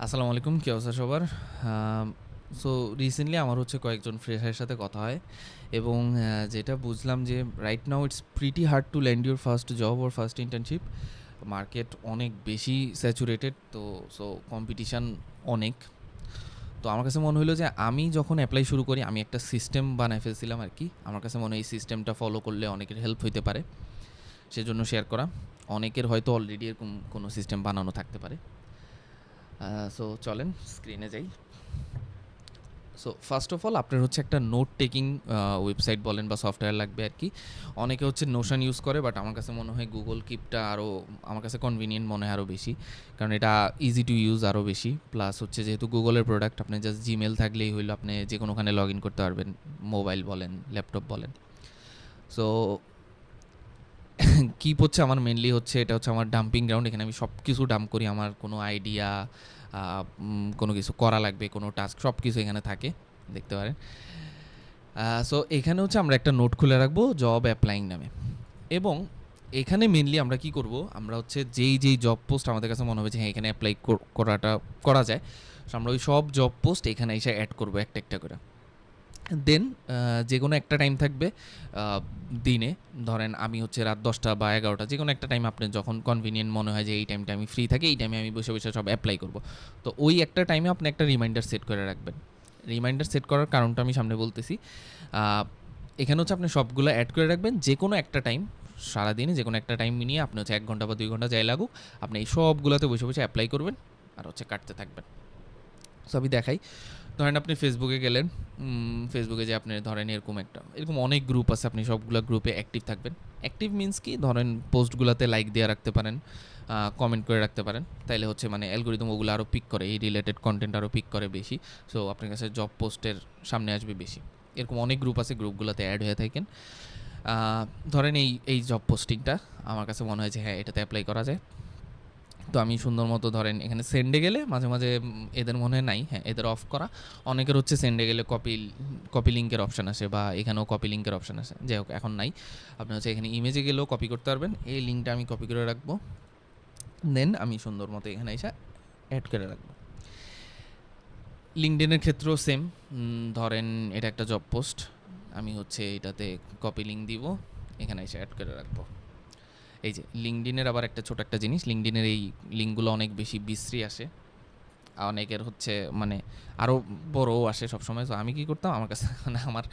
আসসালামু আলাইকুম, কী অবস্থা সবার? সো রিসেন্টলি আমার হচ্ছে কয়েকজন ফ্রেশারের সাথে কথা হয় এবং যেটা বুঝলাম যে right now it's pretty hard to land your first job or first internship. Market অনেক বেশি স্যাচুরেটেড, তো সো কম্পিটিশান অনেক। তো আমার কাছে মনে হলো যে আমি যখন অ্যাপ্লাই শুরু করি আমি একটা সিস্টেম বানায় ফেলছিলাম আর কি। আমার কাছে মনে হয় এই সিস্টেমটা ফলো করলে অনেকের হেল্প হইতে পারে, সেজন্য শেয়ার করা। অনেকের হয়তো অলরেডি এরকম কোনো সিস্টেম বানানো থাকতে পারে। সো চলেন স্ক্রিনে যাই। সো ফার্স্ট অফ অল আপনার হচ্ছে একটা নোট টেকিং ওয়েবসাইট বলেন বা সফটওয়্যার লাগবে আর কি। অনেকে হচ্ছে নোশন ইউজ করে, বাট আমার কাছে মনে হয় গুগল কিপটা আরও আমার কাছে কনভিনিয়েন্ট মনে হয় আরও বেশি, কারণ এটা ইজি টু ইউজ আরও বেশি। প্লাস হচ্ছে যেহেতু গুগলের প্রোডাক্ট, আপনি জাস্ট জিমেল থাকলেই হইলো, আপনি যে কোনোখানে লগ ইন করতে পারবেন, মোবাইল বলেন ল্যাপটপ বলেন। সো কিপ হচ্ছে আমার মেনলি হচ্ছে এটা হচ্ছে আমার ডাম্পিং গ্রাউন্ড। এখানে আমি সব কিছু ডাম্প করি, আমার কোনো আইডিয়া, কোনো কিছু করা লাগবে, কোনো টাস্ক, সব কিছু এখানে থাকে, দেখতে পারেন। সো এখানে হচ্ছে আমরা একটা নোট খুলে রাখবো জব অ্যাপ্লাইং নামে, এবং এখানে মেনলি আমরা কি করব, আমরা হচ্ছে যেই জব পোস্ট আমাদের কাছে মনে হবে যে হ্যাঁ এখানে অ্যাপ্লাই করাটা করা যায়, সো আমরা ওই সব জব পোস্ট এখানে এসে অ্যাড করবো একটা একটা করে। দেন যে কোনো একটা টাইম থাকবে দিনে, ধরেন আমি হচ্ছে রাত 10টা বা 11টা, যে কোনো একটা টাইম আপনার যখন কনভিনিয়েন্ট মনে হয় যে এই টাইমটা আমি ফ্রি থাকি, এই টাইমে আমি বসে বসে সব অ্যাপ্লাই করব। তো ওই একটা টাইমে আপনি একটা রিমাইন্ডার সেট করে রাখবেন। রিমাইন্ডার সেট করার কারণটা আমি সামনে বলতেছি। এখানে হচ্ছে আপনি সবগুলো অ্যাড করে রাখবেন, যে কোনো একটা টাইম, সারাদিনে যে কোনো একটা টাইম নিয়ে আপনি হচ্ছে 1 ঘন্টা বা 2 ঘন্টা যাই লাগুক, আপনি এই সবগুলোতে বসে বসে অ্যাপ্লাই করবেন আর হচ্ছে কাটতে থাকবেন। সো আমি দেখাই। ধরেন আপনি ফেসবুকে গেলেন, ফেসবুকে যে আপনি ধরেন এরকম অনেক গ্রুপ আছে, আপনি সবগুলো গ্রুপে অ্যাক্টিভ থাকবেন। অ্যাক্টিভ মিন্স কি, ধরেন পোস্টগুলোতে লাইক দিয়ে রাখতে পারেন, কমেন্ট করে রাখতে পারেন, তাইলে হচ্ছে মানে অ্যালগোরিদম ওগুলো আরও পিক করে, এই রিলেটেড কন্টেন্ট আরও পিক করে বেশি। সো আপনার কাছে জব পোস্টের সামনে আসবে বেশি। এরকম অনেক গ্রুপ আছে, গ্রুপগুলোতে অ্যাড হয়ে থাকেন। ধরেন এই জব পোস্টিংটা আমার কাছে মনে হয় যে হ্যাঁ এটাতে অ্যাপ্লাই করা যায়। তো আমি সুন্দর মতো ধরেন এখানে সেন্ডে গেলে মাঝে মাঝে এদের মনে হয় নাই, হ্যাঁ এদের অফ করা। অনেকের হচ্ছে সেন্ডে গেলে কপি লিঙ্কের অপশান আসে, বা এখানেও কপি লিঙ্কের অপশান আসে, যাই হোক এখন নাই। আপনি হচ্ছে এখানে ইমেজে গেলেও কপি করতে পারবেন। এই লিঙ্কটা আমি কপি করে রাখবো, দেন আমি সুন্দর মতো এখানে এসে অ্যাড করে রাখবো। লিঙ্কডইনের ক্ষেত্রেও সেম। ধরেন এটা একটা জব পোস্ট, আমি হচ্ছে এটাতে কপি লিঙ্ক দিব, এখানে এসে অ্যাড করে রাখবো। এই যে লিঙ্কডইনের আবার একটা ছোট একটা জিনিস, লিঙ্কডইনের এই লিঙ্কগুলো অনেক বেশি বিশ্রী আসে, অনেকের হচ্ছে মানে আরও বড়ও আসে সবসময়। তো আমি কী করতাম, আমার কাছে মানে আমার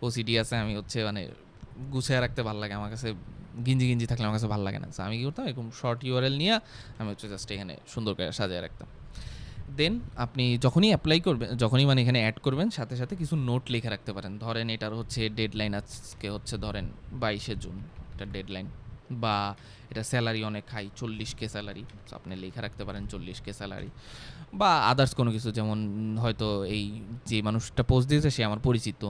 ওসিডি আছে, আমি হচ্ছে মানে গুছিয়ে রাখতে ভালো লাগে, আমার কাছে গিঞ্জি গিঞ্জি থাকলে আমার কাছে ভালো লাগে না। তো আমি কী করতাম, এরকম শর্ট ইউআরএল নিয়ে আমি হচ্ছে জাস্ট এখানে সুন্দর করে সাজিয়ে রাখতাম। দেন আপনি যখনই অ্যাপ্লাই করবেন, যখনই মানে এখানে অ্যাড করবেন, সাথে সাথে কিছু নোট লিখে রাখতে পারেন। ধরেন এটার হচ্ছে ডেডলাইন আজকে হচ্ছে ধরেন 22শে জুন, এটা ডেডলাইন, বা এটা স্যালারি অনেক হাই, 40K স্যালারি, তো আপনি লিখে রাখতে পারেন 40K স্যালারি, বা আদার্স কোনো কিছু, যেমন হয়তো এই যে মানুষটা পোস্ট দিয়েছে সে আমার পরিচিত,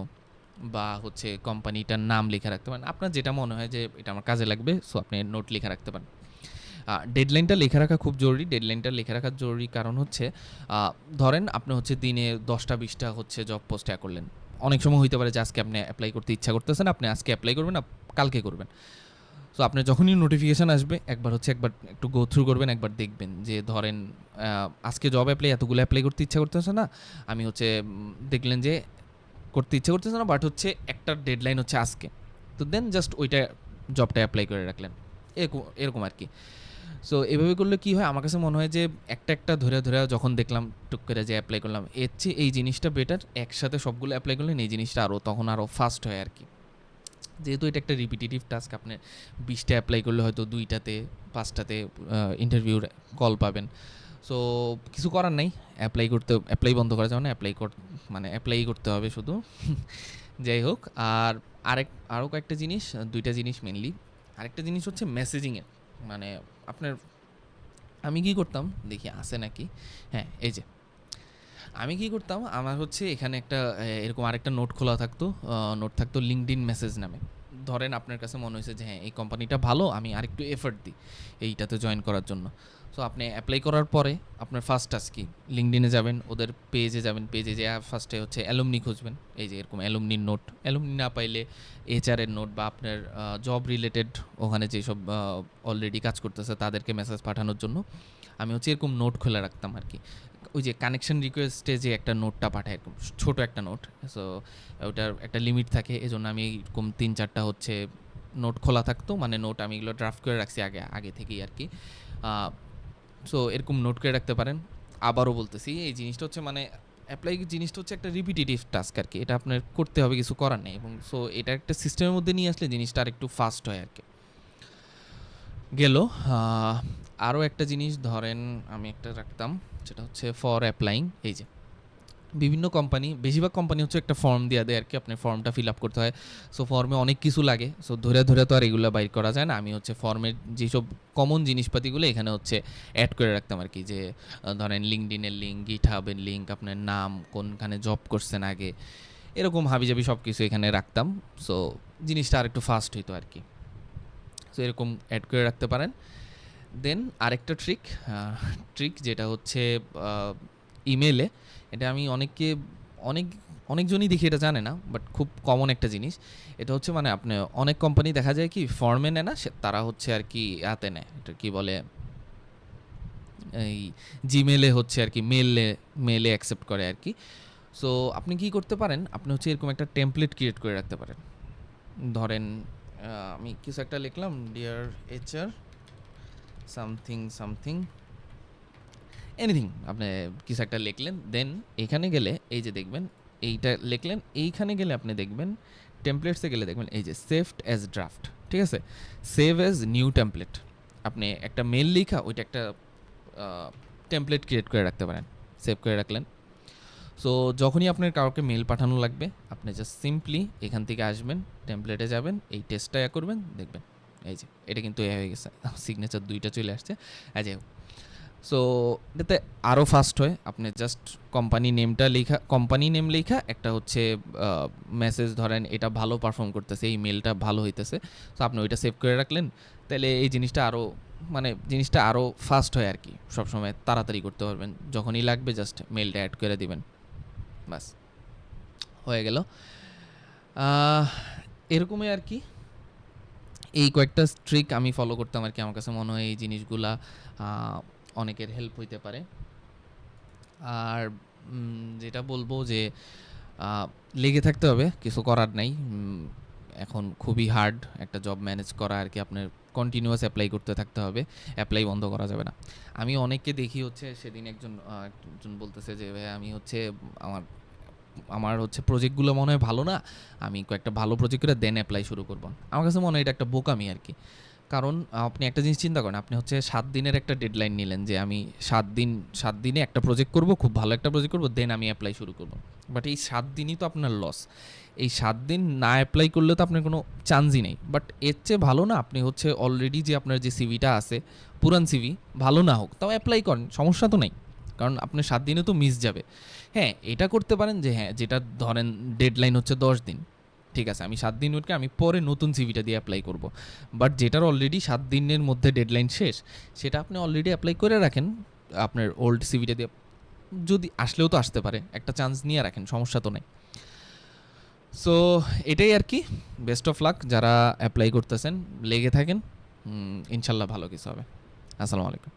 বা হচ্ছে কোম্পানিটার নাম লিখে রাখতে পারেন। আপনার যেটা মনে হয় যে এটা আমার কাজে লাগবে, সো আপনি নোট লিখে রাখতে পারেন। ডেডলাইনটা লেখা রাখা খুব জরুরি। ডেডলাইনটা লেখা রাখার জরুরি কারণ হচ্ছে ধরেন আপনি হচ্ছে দিনে 10টা-20টা হচ্ছে জব পোস্ট করলেন। অনেক সময় হইতে পারে যে আজকে আপনি অ্যাপ্লাই করতে ইচ্ছা করতেছেন, আপনি আজকে অ্যাপ্লাই করবেন না, কালকে করবেন। সো আপনার যখনই নোটিফিকেশান আসবে একবার একটু গো থ্রু করবেন, একবার দেখবেন যে ধরেন আজকে জব এতগুলো অ্যাপ্লাই করতে ইচ্ছা করতেছে না, আমি হচ্ছে দেখলেন যে করতে ইচ্ছা করতেছে না, বাট হচ্ছে একটা ডেডলাইন হচ্ছে আজকে, তো দেন জাস্ট ওইটা জবটা অ্যাপ্লাই করে রাখলেন, এরকম এরকম আর কি। সো এভাবে করলে কি হয়, আমার কাছে মনে হয় যে একটা একটা ধরে ধরে যখন দেখলাম টুক করে যে অ্যাপ্লাই করলাম, এর চেয়ে এই জিনিসটা বেটার, একসাথে সবগুলো অ্যাপ্লাই করলেন এই জিনিসটা তখন আরও ফাস্ট হয় আর কি। যেহেতু এটা একটা রিপিটেটিভ টাস্ক, আপনি 20টা অ্যাপ্লাই করলে হয়তো 2টাতে 5টাতে ইন্টারভিউর কল পাবেন। সো কিছু করার নাই, অ্যাপ্লাই বন্ধ করা যাবে না, মানে অ্যাপ্লাই করতে হবে শুধু। যাই হোক, আর আরও কয়েকটা জিনিস, 2টা জিনিস মেনলি। আরেকটা জিনিস হচ্ছে মেসেজিংয়ের, মানে আপনার, আমি কি করতাম দেখি আছে নাকি, হ্যাঁ এই যে আমি কি করতাম, আমার হচ্ছে এখানে একটা এরকম আরেকটা নোট খোলা থাকতো, নোট থাকতো লিঙ্কডইন মেসেজ নামে। ধরেন আপনার কাছে মনে হয়েছে যে হ্যাঁ এই কোম্পানিটা ভালো, আমি আরেকটু এফর্ট দিই এইটাতে জয়েন করার জন্য। সো আপনি অ্যাপ্লাই করার পরে আপনার ফার্স্ট টাস্ক কি, লিঙ্কডইনে যাবেন, ওদের পেজে যাবেন, পেজে যে ফার্স্টে হচ্ছে অ্যালুমনি খুঁজবেন, এই যে এরকম অ্যালুমনির নোট, অ্যালুমনি না পাইলে এইচআরের নোট, বা আপনার জব রিলেটেড ওখানে যেসব অলরেডি কাজ করতেছে তাদেরকে মেসেজ পাঠানোর জন্য আমি হচ্ছে এরকম নোট খুলে রাখতাম আর কি। ওই যে কানেকশন রিকোয়েস্টে যে একটা নোটটা পাঠায় এরকম ছোট একটা নোট, সো ওটার একটা লিমিট থাকে, এজন্য আমি এরকম ৩-৪টা হচ্ছে নোট খোলা থাকতো, মানে নোট আমি এগুলো ড্রাফট করে রাখছি আগে আগে থেকেই আর কি। সো এরকম নোট করে রাখতে পারেন। আবারও বলতেছি, এই জিনিসটা হচ্ছে মানে অ্যাপ্লাই জিনিসটা হচ্ছে একটা রিপিটিটিভ টাস্ক আর কি, এটা আপনার করতে হবে, কিছু করার নেই। এবং সো এটা একটা সিস্টেমের মধ্যে নিয়ে আসলে জিনিসটা আর একটু ফাস্ট হয় আর কি। গেল আরও একটা জিনিস, ধরেন আমি একটা রাখতাম সেটা হচ্ছে ফর অ্যাপ্লাইং। এই যে বিভিন্ন কোম্পানি, বেশিরভাগ কোম্পানি হচ্ছে একটা ফর্ম দিয়ে দেয় আর কি, আপনি ফর্মটা ফিল আপ করতে হয়। সো ফর্মে অনেক কিছু লাগে, সো ধরে ধরে তো আর এগুলো বাইর করা যায় না। আমি হচ্ছে ফর্মের যেসব কমন জিনিসপাতিগুলো এখানে হচ্ছে অ্যাড করে রাখতাম আর কি, যে ধরেন লিঙ্কডইনের লিঙ্ক, গিটহাবের লিঙ্ক, আপনার নাম, কোনখানে জব করছেন আগে, এরকম হাবিজাবি সব কিছু এখানে রাখতাম। সো জিনিসটা আর একটু ফাস্ট হইতো আর কি। সো এরকম অ্যাড করে রাখতে পারেন। দেন আরেকটা ট্রিক যেটা হচ্ছে ইমেলে, এটা আমি অনেক অনেকজনই দেখি এটা জানে না, বাট খুব কমন একটা জিনিস। এটা হচ্ছে মানে আপনি অনেক কোম্পানি দেখা যায় কি ফর্মে নেয় না, তারা হচ্ছে আর কি ইয়াতে নেয়, এটা কি বলে, এই জিমেলে হচ্ছে আর কি মেলে অ্যাকসেপ্ট করে আর কি। সো আপনি কি করতে পারেন, আপনি হচ্ছে এরকম একটা টেমপ্লেট ক্রিয়েট করে রাখতে পারেন। ধরেন আমি কিছু একটা লিখলাম, dear HR something something anything, আপনি কিছু একটা লিখলেন, দেন এখানে গেলে এই যে দেখবেন এইটা লিখলেন, এইখানে গেলে আপনি দেখবেন টেমপ্লেটসে গেলে দেখবেন এই যে সেভড অ্যাজ ড্রাফট, ঠিক আছে, সেভ অ্যাজ নিউ টেমপ্লেট। আপনি একটা মেল লিখা ওইটা একটা টেমপ্লেট ক্রিয়েট করে রাখতে পারেন, সেভ করে রাখলেন। সো যখনই আপনার কাউকে মেল পাঠানো লাগবে, আপনি জাস্ট সিম্পলি এখান থেকে আসবেন, টেমপ্লেটে যাবেন, এই টেস্টটা করবেন, দেখবেন এই যে এটা কিন্তু হয়ে গেছে, সিগনেচার 2টা চলে আসছে। যাই হোক, সো এটাতে আরও ফাস্ট হয়। আপনি জাস্ট কোম্পানি নেম লেখা একটা হচ্ছে মেসেজ, ধরেন এটা ভালো পারফর্ম করতেছে, এই মেলটা ভালো হইতেছে, সো আপনি ওইটা সেভ করে রাখলেন, তাহলে এই জিনিসটা আরও ফাস্ট হয় আর কি। সবসময় তাড়াতাড়ি করতে পারবেন, যখনই লাগবে জাস্ট মেলটা অ্যাড করে দিবেন, বাস হয়ে গেল। এরকমই আর কি, এই কয়েকটা ট্রিক আমি ফলো করতাম আর কি। আমার কাছে মনে হয় এই জিনিসগুলা অনেকের হেল্প হইতে পারে। আর যেটা বলবো যে লেগে থাকতে হবে, কিছু করার নাই। এখন খুবই হার্ড একটা জব ম্যানেজ করা আর কি, আপনার কন্টিনিউয়াস অ্যাপ্লাই করতে থাকতে হবে, অ্যাপ্লাই বন্ধ করা যাবে না। আমি অনেককে দেখি হচ্ছে, সেদিন একজন বলতেছে যে ভাই আমি হচ্ছে আমার আমার হচ্ছে প্রজেক্টগুলো মনে হয় ভালো না, আমি কয়েকটা ভালো প্রজেক্ট করে দেন অ্যাপ্লাই শুরু করবো। আমার কাছে মনে হয় এটা একটা বোকামি আর কি। কারণ আপনি একটা জিনিস চিন্তা করেন, আপনি হচ্ছে 7 দিনের একটা ডেডলাইন নিলেন যে আমি 7 দিনে একটা প্রজেক্ট করব, খুব ভালো একটা প্রজেক্ট করব, দেন আমি অ্যাপ্লাই শুরু করব। বাট এই 7 দিনই তো আপনার লস। এই 7 দিন না অ্যাপ্লাই করলে তো আপনার কোনো চান্সই নেই। বাট এর চেয়ে ভালো না আপনি হচ্ছে অলরেডি যে আপনার যে সিভিটা আছে, পুরান সিভি, ভালো না হোক তাও অ্যাপ্লাই করেন, সমস্যা তো নেই। কারণ আপনার 7 দিনে তো মিস যাবে। হ্যাঁ, এটা করতে পারেন যে হ্যাঁ, যেটা ধরেন ডেডলাইন হচ্ছে 10 দিন, ঠিক আছে আমি 7 দিন ওকে আমি পরে নতুন সিভিটা দিয়ে অ্যাপ্লাই করব। বাট যেটার অলরেডি 7 দিনের মধ্যে ডেডলাইন শেষ, সেটা আপনি অলরেডি অ্যাপ্লাই করে রাখেন আপনার ওল্ড সিভিটা দিয়ে, যদি আসলেও তো আসতে পারে, একটা চান্স নিয়ে রাখেন, সমস্যা তো নেই। সো এটাই আর কি, বেস্ট অফ লাক যারা অ্যাপ্লাই করতেছেন, লেগে থাকেন, ইনশাল্লাহ ভালো কিছু হবে। আসসালামু আলাইকুম।